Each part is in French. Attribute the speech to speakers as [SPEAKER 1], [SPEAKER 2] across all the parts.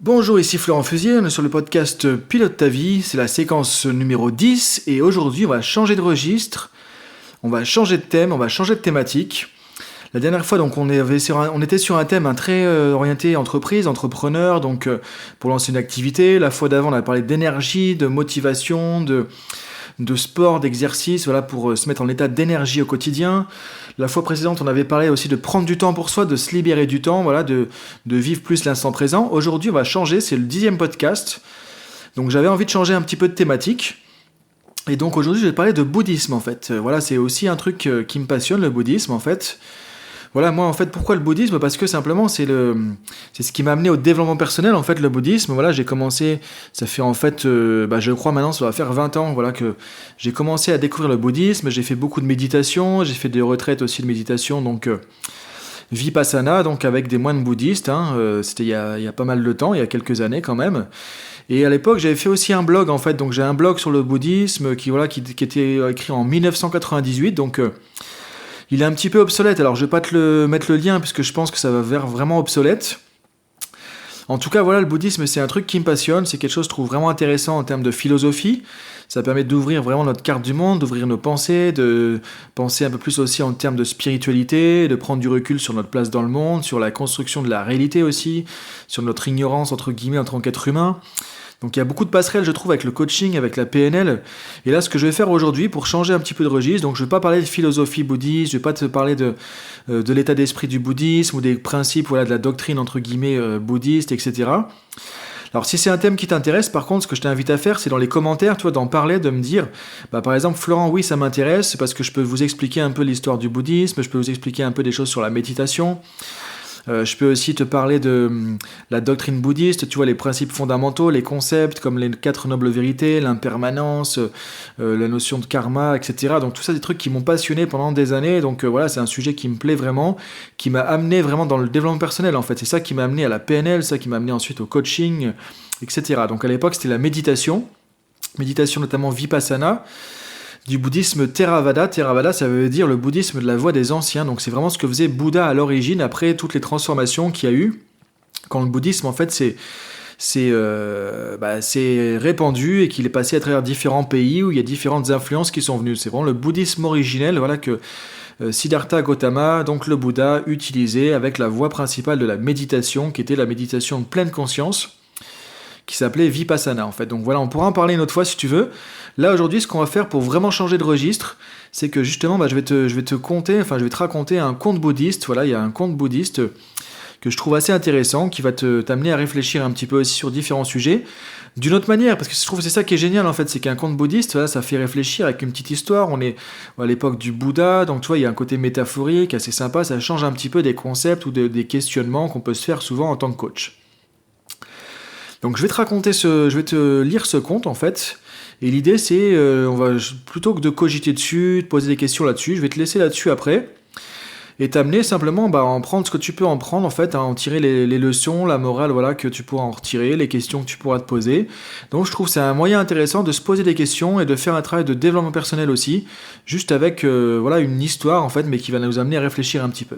[SPEAKER 1] Bonjour, ici Florent Fusier, on est sur le podcast Pilote ta vie, c'est la séquence numéro 10 et aujourd'hui on va changer de registre, on va changer de thème, on va changer de thématique. La dernière fois donc on était sur un thème très orienté entreprise, entrepreneur, donc pour lancer une activité. La fois d'avant on a parlé d'énergie, de motivation, de sport, d'exercice, voilà, pour se mettre en état d'énergie au quotidien. La fois précédente, on avait parlé aussi de prendre du temps pour soi, de se libérer du temps, voilà, de vivre plus l'instant présent. Aujourd'hui, on va changer, c'est le 10e podcast. Donc j'avais envie de changer un petit peu de thématique. Et donc aujourd'hui, je vais parler de bouddhisme en fait. Voilà, c'est aussi un truc qui me passionne, le bouddhisme en fait. Voilà, moi en fait, pourquoi le bouddhisme ? Parce que simplement c'est ce qui m'a amené au développement personnel en fait, le bouddhisme. Voilà, j'ai commencé, ça fait en fait, je crois maintenant ça va faire 20 ans, voilà, que j'ai commencé à découvrir le bouddhisme. J'ai fait beaucoup de méditation, j'ai fait des retraites aussi de méditation, donc Vipassana, donc avec des moines bouddhistes, c'était il y a pas mal de temps, il y a quelques années quand même. Et à l'époque, j'avais fait aussi un blog en fait, donc j'ai un blog sur le bouddhisme qui était écrit en 1998, donc il est un petit peu obsolète, alors je vais pas mettre le lien puisque je pense que ça va vers vraiment obsolète. En tout cas, voilà, le bouddhisme, c'est un truc qui me passionne, c'est quelque chose que je trouve vraiment intéressant en termes de philosophie. Ça permet d'ouvrir vraiment notre carte du monde, d'ouvrir nos pensées, de penser un peu plus aussi en termes de spiritualité, de prendre du recul sur notre place dans le monde, sur la construction de la réalité aussi, sur notre ignorance, entre guillemets, en tant qu'être humain. Donc il y a beaucoup de passerelles, je trouve, avec le coaching, avec la PNL. Et là, ce que je vais faire aujourd'hui, pour changer un petit peu de registre, donc je ne vais pas parler de philosophie bouddhiste, je ne vais pas te parler de l'état d'esprit du bouddhisme ou des principes, voilà, de la doctrine, entre guillemets, bouddhiste, etc. Alors si c'est un thème qui t'intéresse, par contre, ce que je t'invite à faire, c'est dans les commentaires, tu vois, d'en parler, de me dire, par exemple, Florent, oui, ça m'intéresse, c'est parce que je peux vous expliquer un peu l'histoire du bouddhisme, je peux vous expliquer un peu des choses sur la méditation. Je peux aussi te parler de la doctrine bouddhiste, tu vois, les principes fondamentaux, les concepts comme les 4 nobles vérités, l'impermanence, la notion de karma, etc. Donc tout ça, des trucs qui m'ont passionné pendant des années. Donc voilà, c'est un sujet qui me plaît vraiment, qui m'a amené vraiment dans le développement personnel en fait. C'est ça qui m'a amené à la PNL, ça qui m'a amené ensuite au coaching, etc. Donc à l'époque, c'était la méditation notamment Vipassana. Du bouddhisme Theravada. Theravada, ça veut dire le bouddhisme de la voie des anciens. Donc c'est vraiment ce que faisait Bouddha à l'origine, après toutes les transformations qu'il y a eu. Quand le bouddhisme, en fait, c'est répandu et qu'il est passé à travers différents pays où il y a différentes influences qui sont venues. C'est vraiment le bouddhisme originel, voilà, que Siddhartha Gautama, donc le Bouddha, utilisait avec la voie principale de la méditation, qui était la méditation de pleine conscience, qui s'appelait Vipassana en fait. Donc voilà, on pourra en parler une autre fois si tu veux. Là aujourd'hui, ce qu'on va faire pour vraiment changer de registre, c'est que justement, je vais te raconter un conte bouddhiste. Voilà, il y a un conte bouddhiste que je trouve assez intéressant, qui va t'amener à réfléchir un petit peu aussi sur différents sujets, d'une autre manière, parce que je trouve que c'est ça qui est génial en fait, c'est qu'un conte bouddhiste, voilà, ça fait réfléchir avec une petite histoire. On est à l'époque du Bouddha, donc tu vois, il y a un côté métaphorique assez sympa, ça change un petit peu des concepts ou des questionnements qu'on peut se faire souvent en tant que coach. Donc je vais te lire ce conte en fait, et l'idée c'est, plutôt que de cogiter dessus, de poser des questions là-dessus, je vais te laisser là-dessus après, et t'amener simplement à en prendre ce que tu peux en prendre en fait, à en tirer les leçons, la morale, voilà, que tu pourras en retirer, les questions que tu pourras te poser. Donc je trouve que c'est un moyen intéressant de se poser des questions et de faire un travail de développement personnel aussi, juste avec une histoire en fait, mais qui va nous amener à réfléchir un petit peu.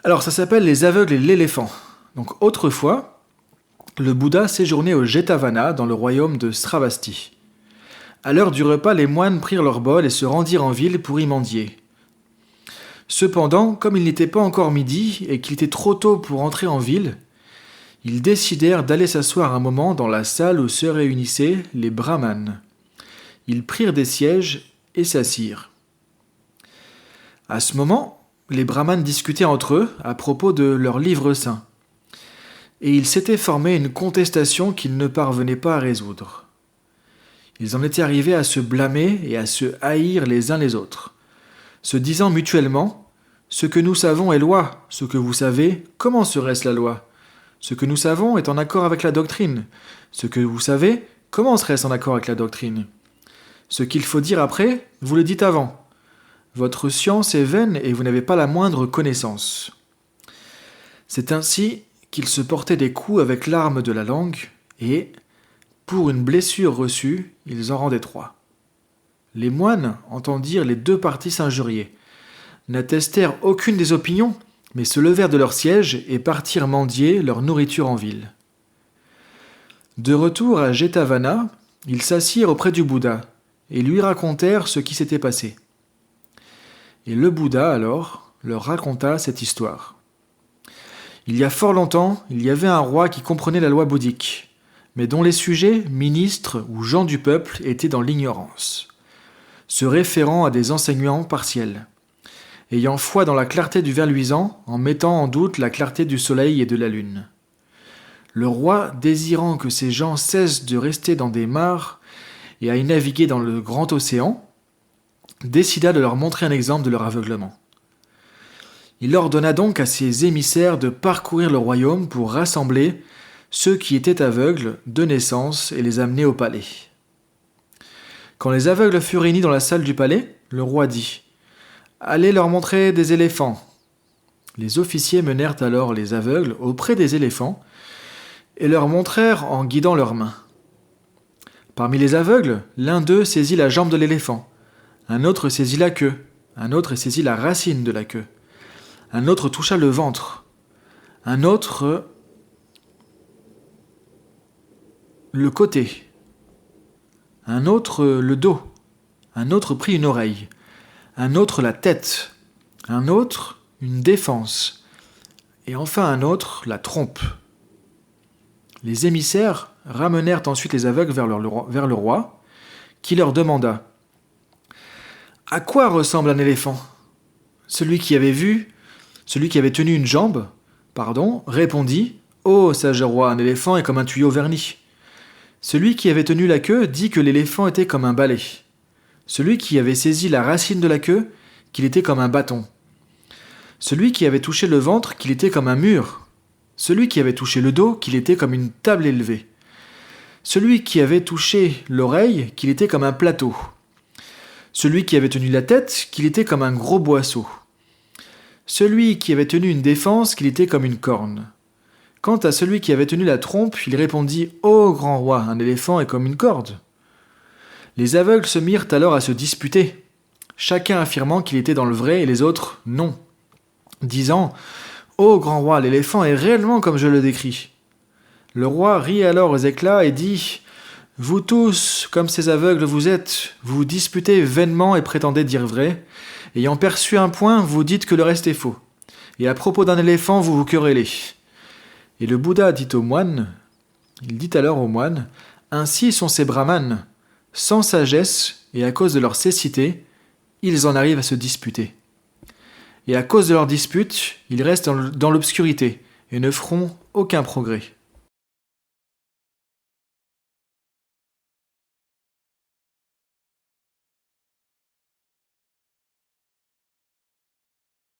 [SPEAKER 1] Alors ça s'appelle Les aveugles et l'éléphant. Donc autrefois, le Bouddha séjournait au Jetavana, dans le royaume de Sravasti. À l'heure du repas, les moines prirent leur bol et se rendirent en ville pour y mendier. Cependant, comme il n'était pas encore midi et qu'il était trop tôt pour entrer en ville, ils décidèrent d'aller s'asseoir un moment dans la salle où se réunissaient les brahmanes. Ils prirent des sièges et s'assirent. À ce moment, les brahmanes discutaient entre eux à propos de leur livre saint. Et il s'était formé une contestation qu'ils ne parvenaient pas à résoudre. Ils en étaient arrivés à se blâmer et à se haïr les uns les autres, se disant mutuellement « Ce que nous savons est loi, ce que vous savez, comment serait-ce la loi ? Ce que nous savons est en accord avec la doctrine, ce que vous savez, comment serait-ce en accord avec la doctrine ? Ce qu'il faut dire après, vous le dites avant. Votre science est vaine et vous n'avez pas la moindre connaissance. » C'est ainsi qu'ils se portaient des coups avec l'arme de la langue, et, pour une blessure reçue, ils en rendaient 3. Les moines entendirent les 2 parties s'injurier, n'attestèrent aucune des opinions, mais se levèrent de leur siège et partirent mendier leur nourriture en ville. De retour à Jetavana, ils s'assirent auprès du Bouddha et lui racontèrent ce qui s'était passé. Et le Bouddha, alors, leur raconta cette histoire. Il y a fort longtemps, il y avait un roi qui comprenait la loi bouddhique, mais dont les sujets, ministres ou gens du peuple étaient dans l'ignorance, se référant à des enseignements partiels, ayant foi dans la clarté du ver luisant en mettant en doute la clarté du soleil et de la lune. Le roi, désirant que ces gens cessent de rester dans des mares et à y naviguer dans le grand océan, décida de leur montrer un exemple de leur aveuglement. Il ordonna donc à ses émissaires de parcourir le royaume pour rassembler ceux qui étaient aveugles de naissance et les amener au palais. Quand les aveugles furent réunis dans la salle du palais, le roi dit « Allez leur montrer des éléphants ». Les officiers menèrent alors les aveugles auprès des éléphants et leur montrèrent en guidant leurs mains. Parmi les aveugles, l'un d'eux saisit la jambe de l'éléphant, un autre saisit la queue, un autre saisit la racine de la queue, un autre toucha le ventre, un autre le côté, un autre le dos, un autre prit une oreille, un autre la tête, un autre une défense, et enfin un autre la trompe. Les émissaires ramenèrent ensuite les aveugles vers le roi, qui leur demanda « À quoi ressemble un éléphant ?» Celui qui avait tenu une jambe, répondit « Ô sage roi, un éléphant est comme un tuyau verni. » Celui qui avait tenu la queue dit que l'éléphant était comme un balai. Celui qui avait saisi la racine de la queue, qu'il était comme un bâton. Celui qui avait touché le ventre, qu'il était comme un mur. Celui qui avait touché le dos, qu'il était comme une table élevée. Celui qui avait touché l'oreille, qu'il était comme un plateau. Celui qui avait tenu la tête, qu'il était comme un gros boisseau. Celui qui avait tenu une défense, qu'il était comme une corne. Quant à celui qui avait tenu la trompe, il répondit « Ô grand roi, un éléphant est comme une corde. » Les aveugles se mirent alors à se disputer, chacun affirmant qu'il était dans le vrai et les autres non, disant « Ô grand roi, l'éléphant est réellement comme je le décris. » Le roi rit alors aux éclats et dit « Vous tous, comme ces aveugles vous êtes, vous vous disputez vainement et prétendez dire vrai. Ayant perçu un point, vous dites que le reste est faux. Et à propos d'un éléphant, vous vous querellez. » Et le Bouddha dit alors aux moines « Ainsi sont ces brahmanes, sans sagesse et à cause de leur cécité, ils en arrivent à se disputer. Et à cause de leur dispute, ils restent dans l'obscurité et ne feront aucun progrès.